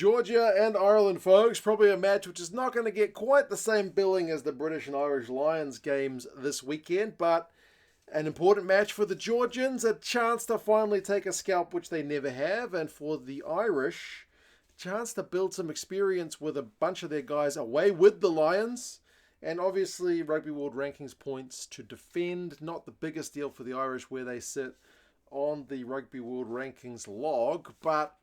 Georgia and Ireland, folks. Probably a match which is not going to get quite the same billing as the British and Irish Lions games this weekend, but an important match for the Georgians, a chance to finally take a scalp, which they never have, and for the Irish, a chance to build some experience with a bunch of their guys away with the Lions. And obviously, Rugby World Rankings points to defend. Not the biggest deal for the Irish where they sit on the Rugby World Rankings log, but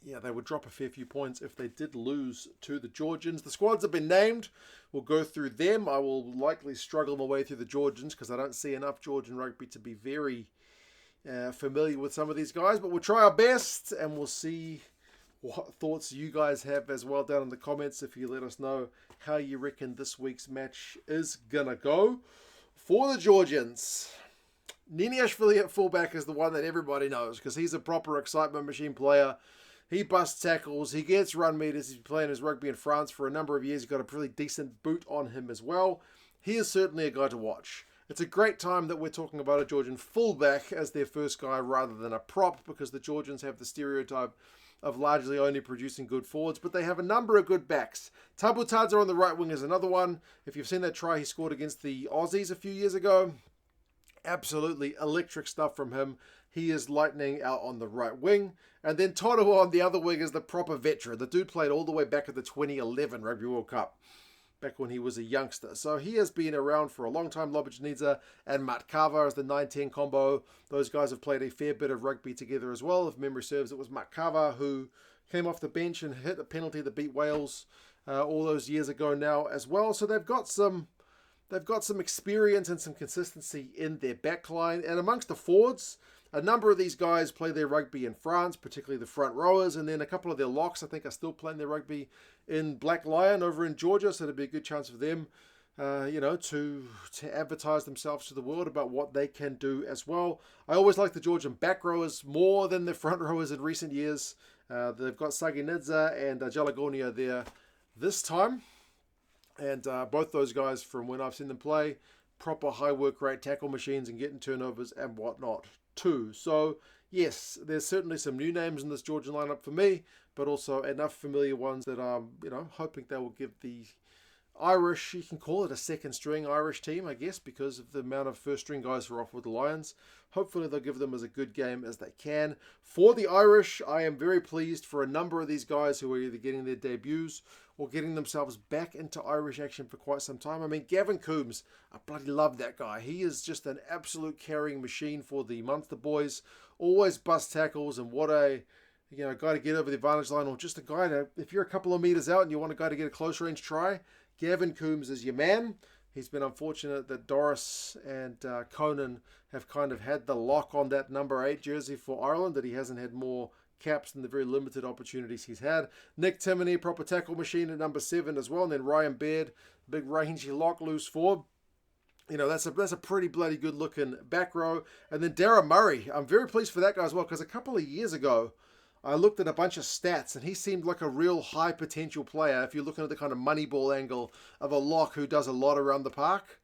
yeah, they would drop a fair few points if they did lose to the Georgians. The squads have been named. We'll go through them. I will likely struggle my way through the Georgians because I don't see enough Georgian rugby to be very familiar with some of these guys. But we'll try our best and we'll see what thoughts you guys have as well down in the comments if you let us know how you reckon this week's match is going to go. For the Georgians, Niniashvili at fullback is the one that everybody knows because he's a proper excitement machine player. He busts tackles. He gets run meters. He's been playing his rugby in France for a number of years. He's got a pretty decent boot on him as well. He is certainly a guy to watch. It's a great time that we're talking about a Georgian fullback as their first guy rather than a prop because the Georgians have the stereotype of largely only producing good forwards, but they have a number of good backs. Tabu Tadza on the right wing is another one. If you've seen that try he scored against the Aussies a few years ago, absolutely electric stuff from him. He is lightning out on the right wing. And then Toru on the other wing is the proper veteran. The dude played all the way back at the 2011 Rugby World Cup, back when he was a youngster. So he has been around for a long time. Lobichnidze and Matkava as the 9-10 combo. Those guys have played a fair bit of rugby together as well. If memory serves, it was Matkava who came off the bench and hit a penalty that beat Wales all those years ago now as well. So they've got some experience and some consistency in their backline. And amongst the forwards, a number of these guys play their rugby in France, particularly the front rowers, and then a couple of their locks, I think, are still playing their rugby in Black Lion over in Georgia, so it'd be a good chance for them, to advertise themselves to the world about what they can do as well. I always like the Georgian back rowers more than the front rowers in recent years. They've got Saginidze and Jalagonia there this time. And both those guys, from when I've seen them play, proper high work rate tackle machines and getting turnovers and whatnot too. So yes, there's certainly some new names in this Georgian lineup for me, but also enough familiar ones that I'm hoping they will give the Irish, you can call it a second string Irish team, I guess, because of the amount of first string guys who are off with the Lions. Hopefully they'll give them as a good game as they can. For the Irish, I am very pleased for a number of these guys who are either getting their debuts or getting themselves back into Irish action for quite some time. I mean, Gavin Coombs, I bloody love that guy. He is just an absolute carrying machine for the Munster boys. Always bust tackles, and what a guy to get over the advantage line, or just a guy to, if you're a couple of meters out and you want a guy to get a close range try, Gavin Coombs is your man. He's been unfortunate that Doris and Conan have kind of had the lock on that number 8 jersey for Ireland, that he hasn't had more caps than the very limited opportunities he's had. Nick Timoney, proper tackle machine at number 7 as well. And then Ryan Baird, big rangy lock loose forward. That's a pretty bloody good looking back row. And then Dara Murray, I'm very pleased for that guy as well, because a couple of years ago, I looked at a bunch of stats and he seemed like a real high potential player. If you're looking at the kind of Moneyball angle of a lock who does a lot around the park,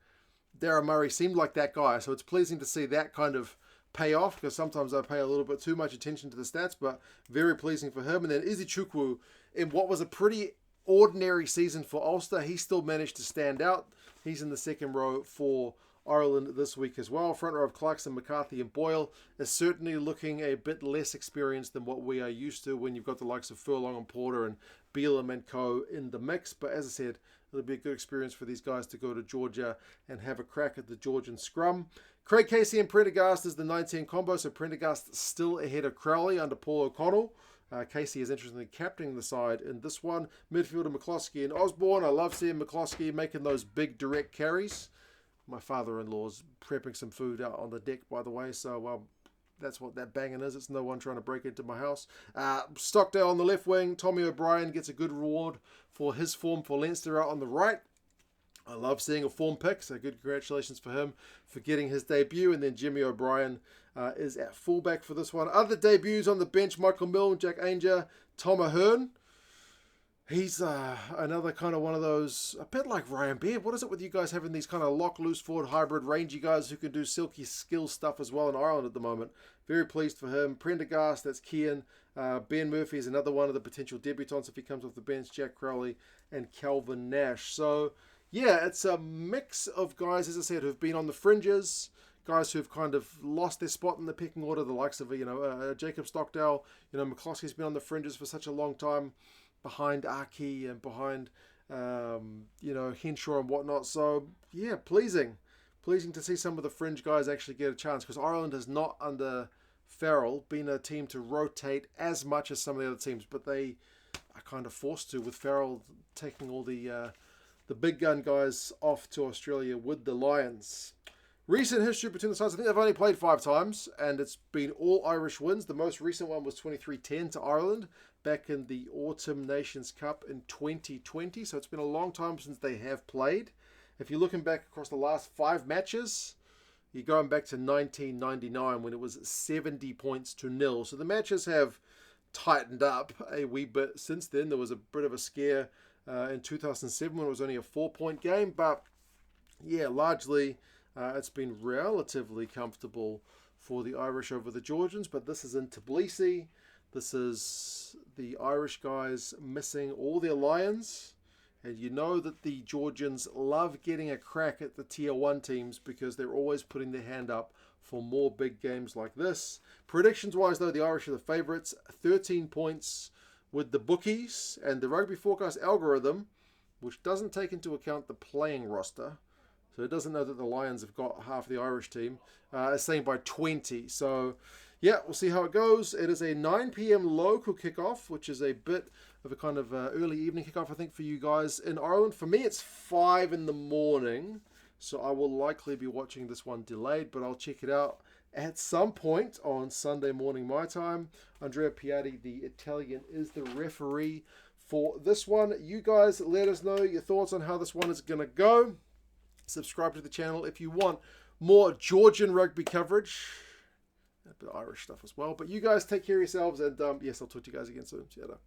Dara Murray seemed like that guy. So it's pleasing to see that kind of pay off, because sometimes I pay a little bit too much attention to the stats, but very pleasing for him. And then Izzy Chukwu, in what was a pretty ordinary season for Ulster, he still managed to stand out. He's in the second row for Ireland this week as well. Front row of Clarkson, McCarthy and Boyle is certainly looking a bit less experienced than what we are used to when you've got the likes of Furlong and Porter and Beelum and co in the mix. But as I said, it'll be a good experience for these guys to go to Georgia and have a crack at the Georgian scrum. Craig Casey and Prendergast is the 19 combo, so Prendergast still ahead of Crowley under Paul O'Connell. Casey is interestingly captaining the side in this one. Midfielder McCloskey and Osborne. I love seeing McCloskey making those big direct carries. My father-in-law's prepping some food out on the deck, by the way, so that's what that banging is. It's no one trying to break into my house. Stockdale on the left wing. Tommy O'Brien gets a good reward for his form for Leinster out on the right. I love seeing a form pick, so good congratulations for him for getting his debut. And then Jimmy O'Brien is at fullback for this one. Other debuts on the bench, Michael Milne, Jack Ainger, Tom Ahern. He's another kind of one of those, a bit like Ryan Beard. What is it with you guys having these kind of lock, loose forward, hybrid, rangy guys who can do silky skill stuff as well in Ireland at the moment? Very pleased for him. Prendergast, that's Kian. Ben Murphy is another one of the potential debutants if he comes off the bench. Jack Crowley and Calvin Nash. So, yeah, it's a mix of guys, as I said, who've been on the fringes, guys who've kind of lost their spot in the pecking order, the likes of, Jacob Stockdale. McCloskey's been on the fringes for such a long time, behind Aki and behind, Henshaw and whatnot. So, yeah, pleasing to see some of the fringe guys actually get a chance, because Ireland has not, under Farrell, been a team to rotate as much as some of the other teams, but they are kind of forced to, with Farrell taking all the big gun guys off to Australia with the Lions. Recent history between the sides, I think they've only played 5 times, and it's been all Irish wins. The most recent one was 23-10 to Ireland back in the Autumn Nations Cup in 2020, so it's been a long time since they have played. If you're looking back across the last 5 matches, you're going back to 1999 when it was 70 points to 0. So the matches have tightened up a wee bit since then. There was a bit of a scare in 2007 when it was only a 4-point game, but yeah, largely it's been relatively comfortable for the Irish over the Georgians. But this is in Tbilisi. This is the Irish guys missing all their Lions. And you know that the Georgians love getting a crack at the Tier 1 teams because they're always putting their hand up for more big games like this. Predictions-wise, though, the Irish are the favourites. 13 points with the bookies. And the Rugby Forecast algorithm, which doesn't take into account the playing roster, so it doesn't know that the Lions have got half the Irish team, is saying by 20. So, yeah, we'll see how it goes. It is a 9 p.m. local kickoff, which is a bit of a kind of early evening kickoff, I think, for you guys in Ireland. For me, it's 5 in the morning, so I will likely be watching this one delayed, but I'll check it out at some point on Sunday morning my time. Andrea Piatti, the Italian, is the referee for this one. You guys let us know your thoughts on how this one is going to go. Subscribe to the channel if you want more Georgian rugby coverage. A bit of Irish stuff as well. But you guys take care of yourselves, and yes, I'll talk to you guys again soon. See you later.